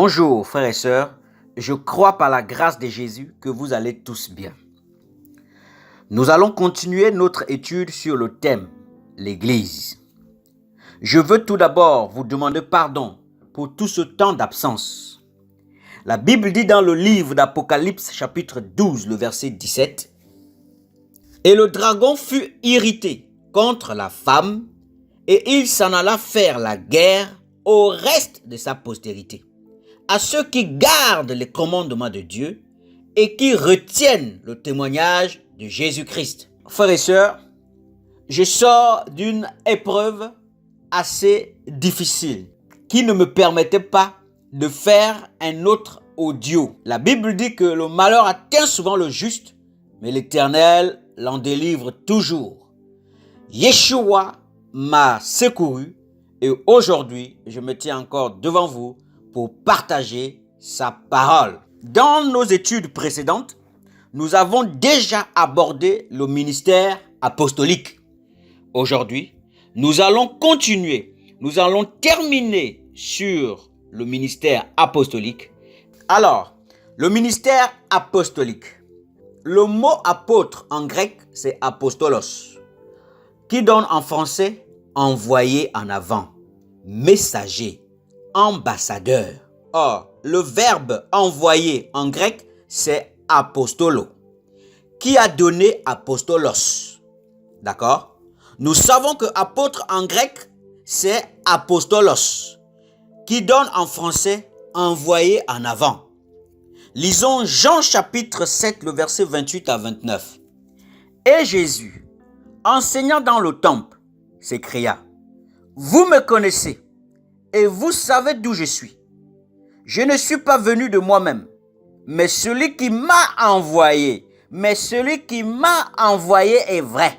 Bonjour frères et sœurs, je crois par la grâce de Jésus que vous allez tous bien. Nous allons continuer notre étude sur le thème « l'Église ». Je veux tout d'abord vous demander pardon pour tout ce temps d'absence. La Bible dit dans le livre d'Apocalypse chapitre 12, le verset 17 « Et le dragon fut irrité contre la femme et il s'en alla faire la guerre au reste de sa postérité, à ceux qui gardent les commandements de Dieu et qui retiennent le témoignage de Jésus-Christ. » Frères et sœurs, je sors d'une épreuve assez difficile qui ne me permettait pas de faire un autre audio. La Bible dit que le malheur atteint souvent le juste, mais l'Éternel l'en délivre toujours. Yeshua m'a secouru et aujourd'hui, je me tiens encore devant vous pour partager sa parole. Dans nos études précédentes, nous avons déjà abordé le ministère apostolique. Aujourd'hui, nous allons continuer. Nous allons terminer sur le ministère apostolique. Alors, le ministère apostolique. Le mot apôtre en grec, c'est apostolos, qui donne en français envoyé en avant, messager, ambassadeur. Or, le verbe envoyer en grec, c'est apostolo, qui a donné apostolos. D'accord? Nous savons que apôtre en grec, c'est apostolos, qui donne en français envoyé en avant. Lisons Jean chapitre 7, le verset 28 à 29. Et Jésus, enseignant dans le temple, s'écria: Vous me connaissez, et vous savez d'où je suis. Je ne suis pas venu de moi-même, mais celui qui m'a envoyé. Mais celui qui m'a envoyé est vrai,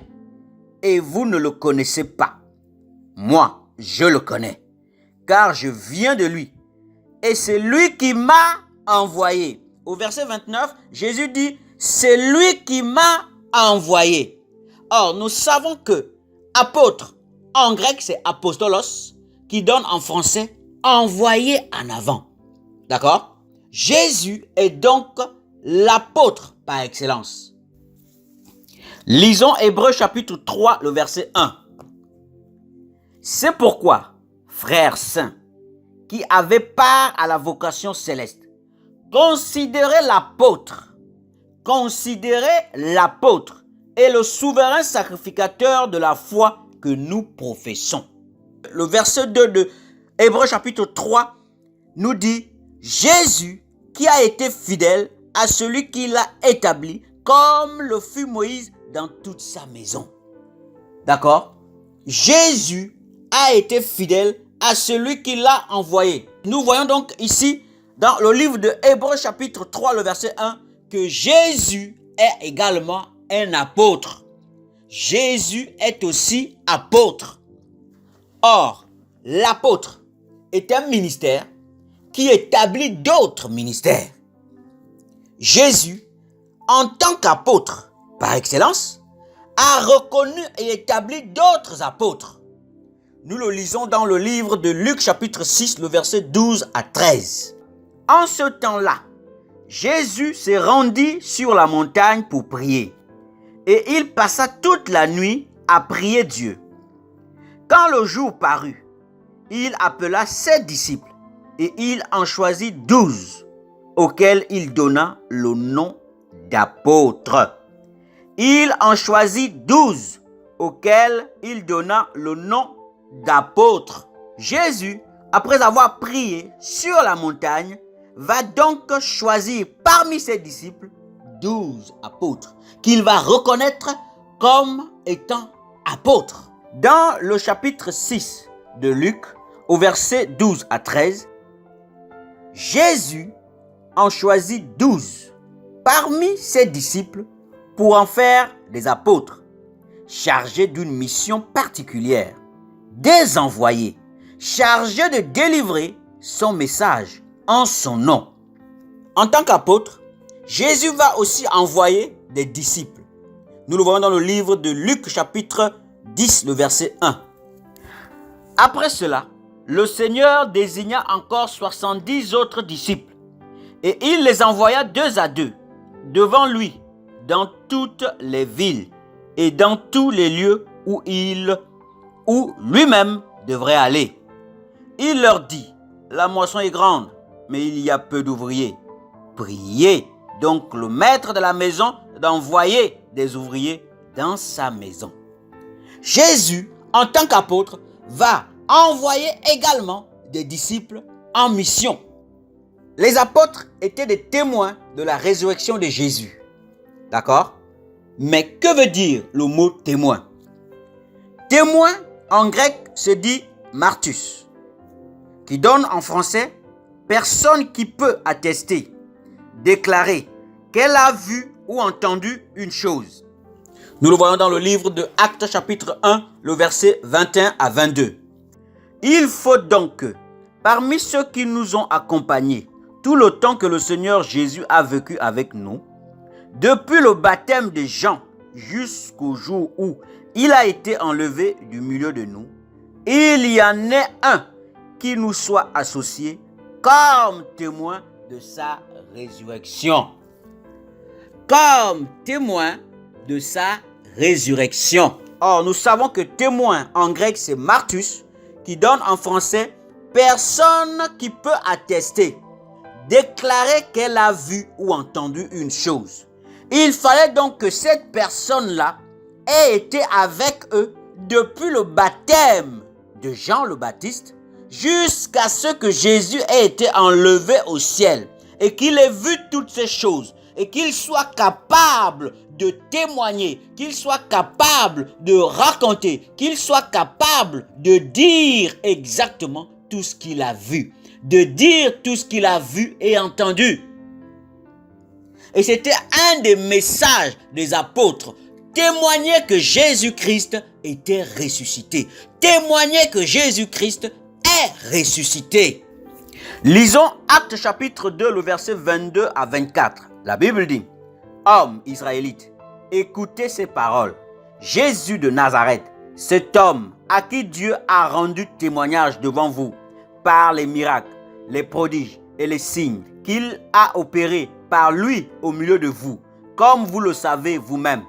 et vous ne le connaissez pas. Moi, je le connais, car je viens de lui, et c'est lui qui m'a envoyé. Au verset 29, Jésus dit, c'est lui qui m'a envoyé. Or, nous savons que apôtre, en grec, c'est apostolos, qui donne en français envoyé en avant. D'accord? Jésus est donc l'apôtre par excellence. Lisons Hébreux chapitre 3, le verset 1. C'est pourquoi, frères saints, qui avaient part à la vocation céleste, considérez l'apôtre et le souverain sacrificateur de la foi que nous professons. Le verset 2 de Hébreux chapitre 3 nous dit Jésus qui a été fidèle à celui qui l'a établi comme le fut Moïse dans toute sa maison. D'accord? Jésus a été fidèle à celui qui l'a envoyé. Nous voyons donc ici dans le livre de Hébreux chapitre 3 le verset 1 que Jésus est également un apôtre. Jésus est aussi apôtre. Or, l'apôtre est un ministère qui établit d'autres ministères. Jésus, en tant qu'apôtre par excellence, a reconnu et établi d'autres apôtres. Nous le lisons dans le livre de Luc chapitre 6, le verset 12 à 13. En ce temps-là, Jésus se rendit sur la montagne pour prier, et il passa toute la nuit à prier Dieu. Quand le jour parut, il appela ses disciples et il en choisit 12, auxquels il donna le nom d'apôtres. Il en choisit 12, auxquels il donna le nom d'apôtres. Jésus, après avoir prié sur la montagne, va donc choisir parmi ses disciples 12 apôtres qu'il va reconnaître comme étant apôtres. Dans le chapitre 6 de Luc, au verset 12 à 13, Jésus en choisit 12 parmi ses disciples pour en faire des apôtres, chargés d'une mission particulière, des envoyés, chargés de délivrer son message en son nom. En tant qu'apôtre, Jésus va aussi envoyer des disciples. Nous le voyons dans le livre de Luc chapitre 10, le verset 1. Après cela, le Seigneur désigna encore 70 autres disciples et il les envoya 2 à 2 devant lui dans toutes les villes et dans tous les lieux où lui-même devrait aller. Il leur dit, la moisson est grande, mais il y a peu d'ouvriers. Priez donc le maître de la maison d'envoyer des ouvriers dans sa maison. Jésus, en tant qu'apôtre, va envoyer également des disciples en mission. Les apôtres étaient des témoins de la résurrection de Jésus. D'accord? Mais que veut dire le mot témoin? Témoin, en grec, se dit martus, qui donne en français personne qui peut attester, déclarer qu'elle a vu ou entendu une chose. Nous le voyons dans le livre de Actes chapitre 1, le verset 21 à 22. Il faut donc que, parmi ceux qui nous ont accompagnés, tout le temps que le Seigneur Jésus a vécu avec nous, depuis le baptême de Jean jusqu'au jour où il a été enlevé du milieu de nous, il y en ait un qui nous soit associé comme témoin de sa résurrection. Comme témoin de sa résurrection. Or, nous savons que témoin en grec c'est martus, qui donne en français personne qui peut attester, déclarer qu'elle a vu ou entendu une chose. Il fallait donc que cette personne-là ait été avec eux depuis le baptême de Jean le Baptiste jusqu'à ce que Jésus ait été enlevé au ciel et qu'il ait vu toutes ces choses et qu'il soit capable de témoigner, qu'il soit capable de raconter, qu'il soit capable de dire exactement tout ce qu'il a vu, de dire tout ce qu'il a vu et entendu. Et c'était un des messages des apôtres, témoigner que Jésus-Christ était ressuscité, témoigner que Jésus-Christ est ressuscité. Lisons Actes chapitre 2, le verset 22 à 24. La Bible dit, « Hommes israélites, écoutez ces paroles. Jésus de Nazareth, cet homme à qui Dieu a rendu témoignage devant vous par les miracles, les prodiges et les signes qu'il a opérés par lui au milieu de vous, comme vous le savez vous-même.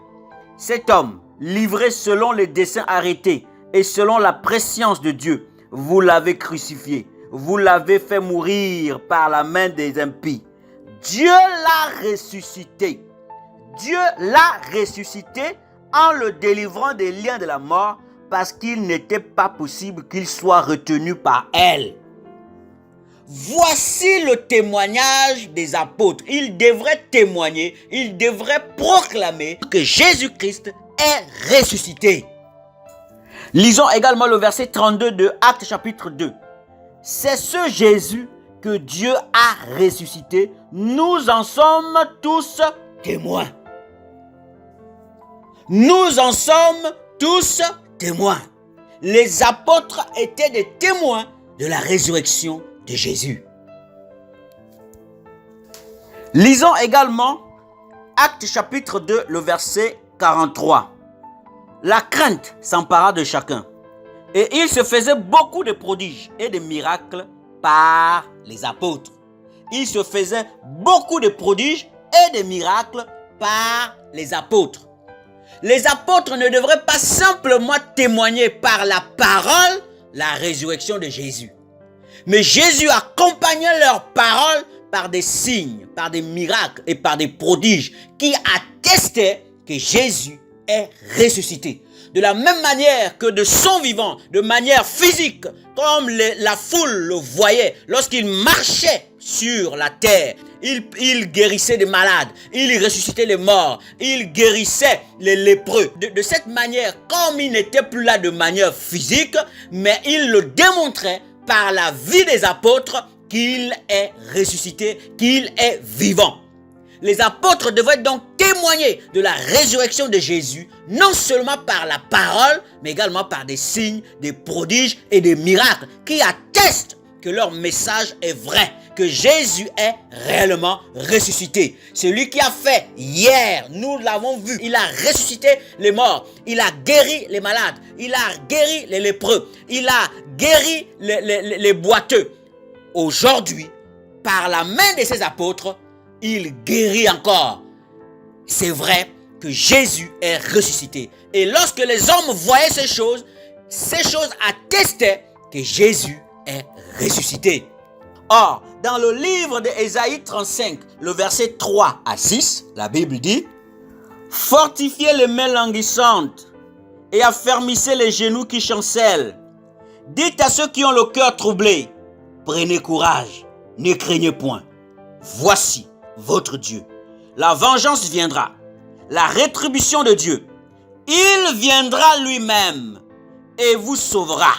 Cet homme, livré selon les desseins arrêtés et selon la prescience de Dieu, vous l'avez crucifié, vous l'avez fait mourir par la main des impies. Dieu l'a ressuscité. Dieu l'a ressuscité en le délivrant des liens de la mort parce qu'il n'était pas possible qu'il soit retenu par elle. » Voici le témoignage des apôtres. Ils devraient témoigner, ils devraient proclamer que Jésus-Christ est ressuscité. Lisons également le verset 32 de Actes chapitre 2. C'est ce Jésus que Dieu a ressuscité. Nous en sommes tous témoins. Nous en sommes tous témoins. Les apôtres étaient des témoins de la résurrection de Jésus. Lisons également Actes chapitre 2, le verset 43. La crainte s'empara de chacun, et il se faisait beaucoup de prodiges et de miracles par les apôtres. Il se faisait beaucoup de prodiges et de miracles par les apôtres. Les apôtres ne devraient pas simplement témoigner par la parole la résurrection de Jésus. Mais Jésus accompagnait leurs paroles par des signes, par des miracles et par des prodiges qui attestaient que Jésus est ressuscité. De la même manière que de son vivant, de manière physique, comme la foule le voyait lorsqu'il marchait sur la terre. Il guérissait des malades, il ressuscitait les morts, il guérissait les lépreux. De cette manière, comme il n'était plus là de manière physique, mais il le démontrait par la vie des apôtres qu'il est ressuscité, qu'il est vivant. Les apôtres devraient donc témoigner de la résurrection de Jésus, non seulement par la parole, mais également par des signes, des prodiges et des miracles qui attestent que leur message est vrai, que Jésus est réellement ressuscité. Celui qui a fait hier, nous l'avons vu, il a ressuscité les morts, il a guéri les malades, il a guéri les lépreux, il a guéri les boiteux. Aujourd'hui, par la main de ses apôtres, il guérit encore. C'est vrai que Jésus est ressuscité. Et lorsque les hommes voyaient ces choses attestaient que Jésus est ressuscité. Or, dans le livre d'Ésaïe 35, le verset 3 à 6, la Bible dit: fortifiez les mains languissantes et affermissez les genoux qui chancellent. Dites à ceux qui ont le cœur troublé: prenez courage, ne craignez point. Voici votre Dieu. La vengeance viendra, la rétribution de Dieu. Il viendra lui-même et vous sauvera.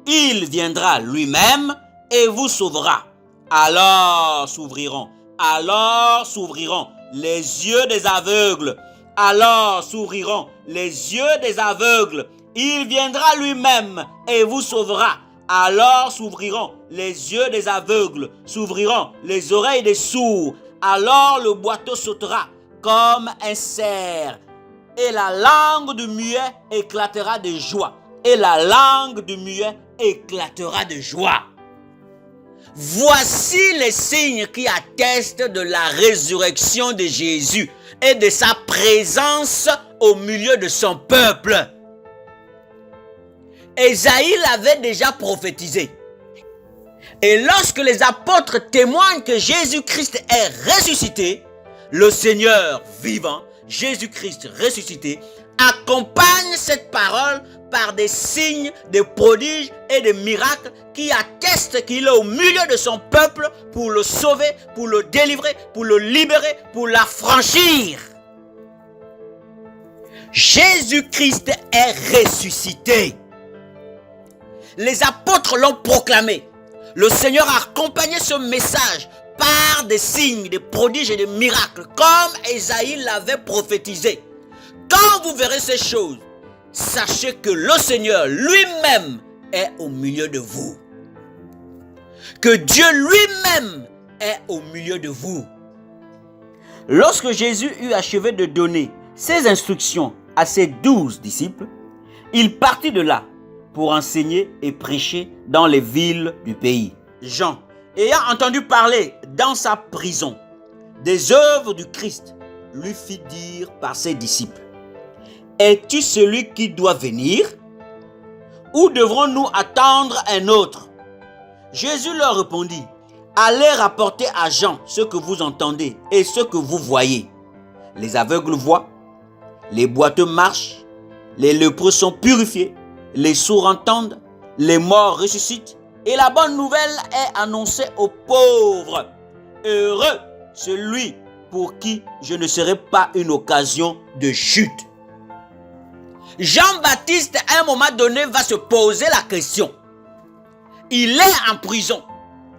Il viendra lui-même et vous sauvera. Alors s'ouvriront les yeux des aveugles. Alors s'ouvriront les yeux des aveugles. Il viendra lui-même et vous sauvera. Alors s'ouvriront les yeux des aveugles, s'ouvriront les oreilles des sourds. Alors le boiteux sautera comme un cerf. Et la langue du muet éclatera de joie. Et la langue du muet éclatera de joie. Voici les signes qui attestent de la résurrection de Jésus et de sa présence au milieu de son peuple. Ésaïe l'avait déjà prophétisé. Et lorsque les apôtres témoignent que Jésus-Christ est ressuscité, le Seigneur vivant, Jésus-Christ ressuscité, accompagne cette parole par des signes, des prodiges et des miracles qui attestent qu'il est au milieu de son peuple pour le sauver, pour le délivrer, pour le libérer, pour l'affranchir. Jésus-Christ est ressuscité. Les apôtres l'ont proclamé. Le Seigneur a accompagné ce message par des signes, des prodiges et des miracles, comme Ésaïe l'avait prophétisé. Quand vous verrez ces choses, sachez que le Seigneur lui-même est au milieu de vous. Que Dieu lui-même est au milieu de vous. Lorsque Jésus eut achevé de donner ses instructions à ses 12 disciples, il partit de là pour enseigner et prêcher dans les villes du pays. Jean, ayant entendu parler dans sa prison des œuvres du Christ, lui fit dire par ses disciples: es-tu celui qui doit venir? Ou devrons-nous attendre un autre? Jésus leur répondit: allez rapporter à Jean ce que vous entendez et ce que vous voyez. Les aveugles voient, les boiteux marchent, les lépreux sont purifiés, les sourds entendent, les morts ressuscitent, et la bonne nouvelle est annoncée aux pauvres. Heureux celui pour qui je ne serai pas une occasion de chute. Jean-Baptiste, à un moment donné, va se poser la question. Il est en prison.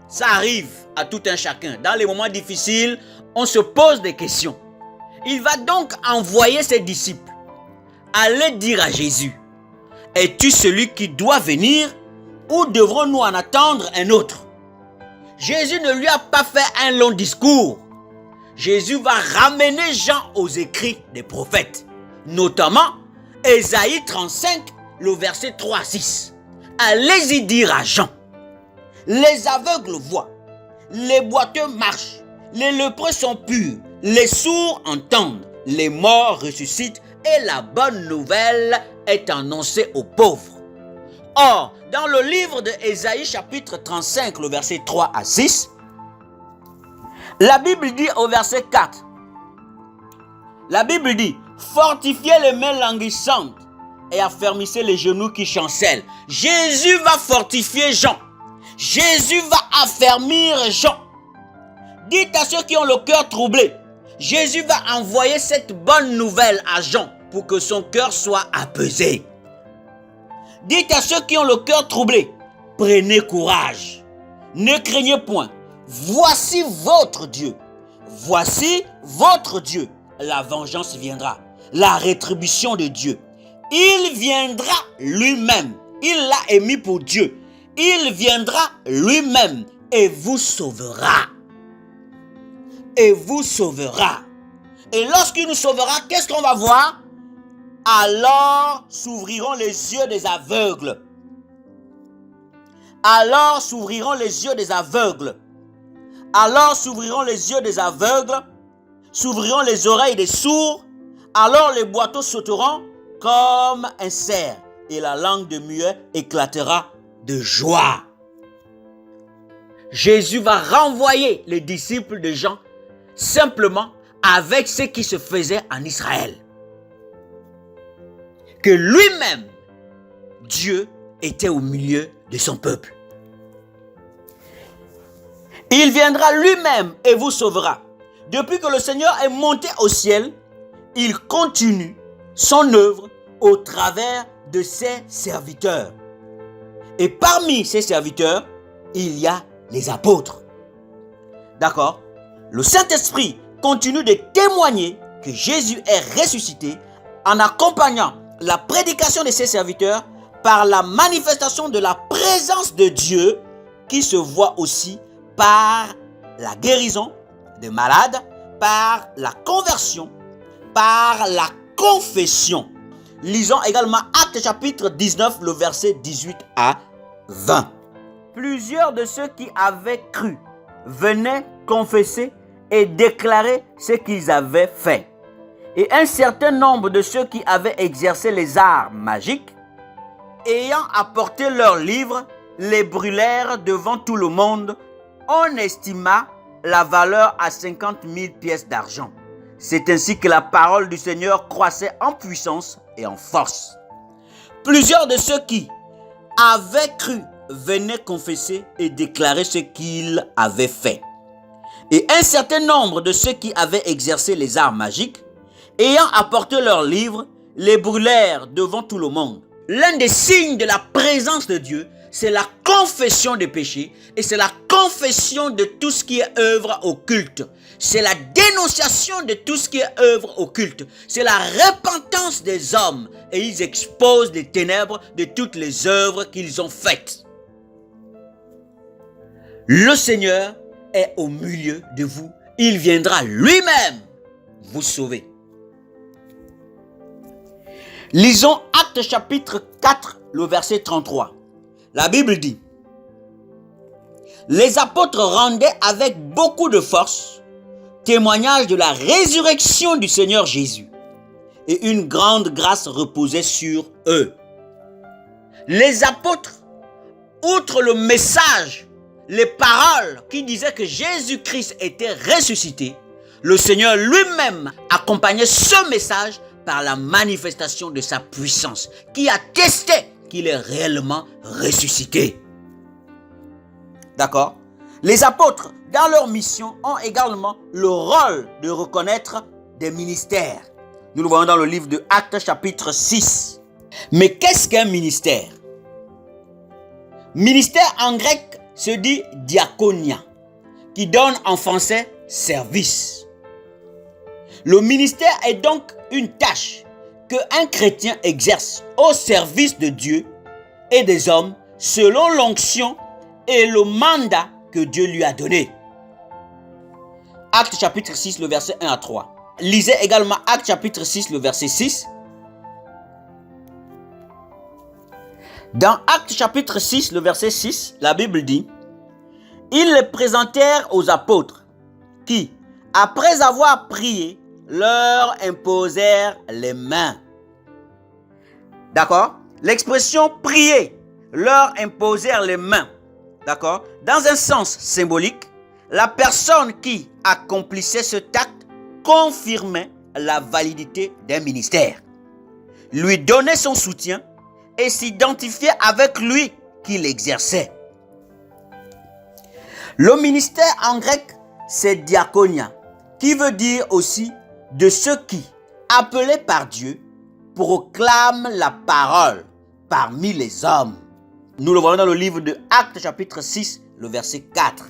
Ça arrive à tout un chacun. Dans les moments difficiles, on se pose des questions. Il va donc envoyer ses disciples. Allez dire à Jésus: es-tu celui qui doit venir ou devrons-nous en attendre un autre? Jésus ne lui a pas fait un long discours. Jésus va ramener Jean aux écrits des prophètes, notamment Ésaïe 35, le verset 3 à 6. Allez-y dire à Jean: les aveugles voient, les boiteux marchent, les lépreux sont purs, les sourds entendent, les morts ressuscitent et la bonne nouvelle est annoncée aux pauvres. Or, dans le livre de Ésaïe chapitre 35, le verset 3 à 6, la Bible dit au verset 4, la Bible dit: fortifiez les mains languissantes et affermissez les genoux qui chancellent. Jésus va fortifier Jean. Jésus va affermir Jean. Dites à ceux qui ont le cœur troublé. Jésus va envoyer cette bonne nouvelle à Jean pour que son cœur soit apaisé. Dites à ceux qui ont le cœur troublé: prenez courage, ne craignez point. Voici votre Dieu. Voici votre Dieu. La vengeance viendra, la rétribution de Dieu. Il viendra lui-même. Il l'a émis pour Dieu. il viendra lui-même et vous sauvera. Et vous sauvera. Et lorsqu'il nous sauvera, qu'est-ce qu'on va voir? Alors s'ouvriront les yeux des aveugles. Alors s'ouvriront les yeux des aveugles. Alors s'ouvriront les yeux des aveugles. S'ouvriront les oreilles des sourds. Alors les boiteaux sauteront comme un cerf. Et la langue de muet éclatera de joie. Jésus va renvoyer les disciples de Jean simplement avec ce qui se faisait en Israël. Que lui-même, Dieu, était au milieu de son peuple. Il viendra lui-même et vous sauvera. Depuis que le Seigneur est monté au ciel, il continue son œuvre au travers de ses serviteurs. Et parmi ces serviteurs, il y a les apôtres. D'accord? Le Saint-Esprit continue de témoigner que Jésus est ressuscité en accompagnant la prédication de ses serviteurs par la manifestation de la présence de Dieu qui se voit aussi par la guérison de malades, par la conversion, par la confession. Lisons également Actes chapitre 19, le verset 18 à 20. Plusieurs de ceux qui avaient cru venaient confesser et déclarer ce qu'ils avaient fait. Et un certain nombre de ceux qui avaient exercé les arts magiques, ayant apporté leurs livres, les brûlèrent devant tout le monde. On estima la valeur à 50 000 pièces d'argent. C'est ainsi que la parole du Seigneur croissait en puissance et en force. Plusieurs de ceux qui avaient cru venaient confesser et déclarer ce qu'ils avaient fait. Et un certain nombre de ceux qui avaient exercé les arts magiques, ayant apporté leurs livres, les brûlèrent devant tout le monde. L'un des signes de la présence de Dieu, c'est la confession des péchés et c'est la confession de tout ce qui est œuvre occulte. C'est la dénonciation de tout ce qui est œuvre occulte. C'est la repentance des hommes et ils exposent les ténèbres de toutes les œuvres qu'ils ont faites. Le Seigneur est au milieu de vous. Il viendra lui-même vous sauver. Lisons Actes chapitre 4, le verset 33. La Bible dit: les apôtres rendaient avec beaucoup de force témoignage de la résurrection du Seigneur Jésus, et une grande grâce reposait sur eux. Les apôtres, outre le message, les paroles qui disaient que Jésus-Christ était ressuscité, le Seigneur lui-même accompagnait ce message par la manifestation de sa puissance, qui attestait qu'il est réellement ressuscité. D'accord? Les apôtres, dans leur mission, ont également le rôle de reconnaître des ministères. Nous le voyons dans le livre de Actes chapitre 6. Mais qu'est-ce qu'un ministère? Ministère en grec se dit diaconia, qui donne en français service. Le ministère est donc une tâche qu'un chrétien exerce au service de Dieu et des hommes selon l'onction et le mandat que Dieu lui a donné. Actes chapitre 6, le verset 1 à 3. Lisez également Actes chapitre 6, le verset 6. Dans Actes chapitre 6, le verset 6, la Bible dit: ils les présentèrent aux apôtres qui, après avoir prié, leur imposèrent les mains. D'accord? L'expression prier, leur imposèrent les mains. D'accord? Dans un sens symbolique, la personne qui accomplissait cet acte confirmait la validité d'un ministère, lui donnait son soutien et s'identifiait avec lui qu'il exerçait. Le ministère en grec, c'est diaconia, qui veut dire aussi de ceux qui, appelés par Dieu, proclament la parole parmi les hommes. Nous le voyons dans le livre de Actes chapitre 6, le verset 4.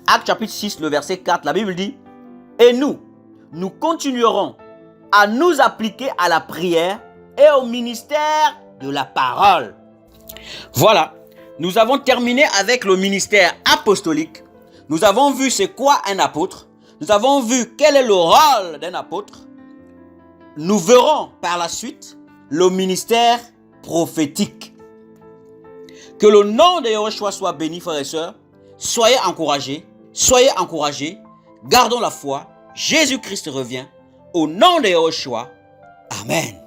Actes chapitre 6, le verset 4, la Bible dit: et nous continuerons à nous appliquer à la prière et au ministère de la parole. Voilà, nous avons terminé avec le ministère apostolique. Nous avons vu c'est quoi un apôtre. Nous avons vu quel est le rôle d'un apôtre. Nous verrons par la suite le ministère prophétique. Que le nom de Yahushua soit béni, frères et sœurs. Soyez encouragés. Soyez encouragés. Gardons la foi. Jésus-Christ revient. Au nom de Yahushua. Amen.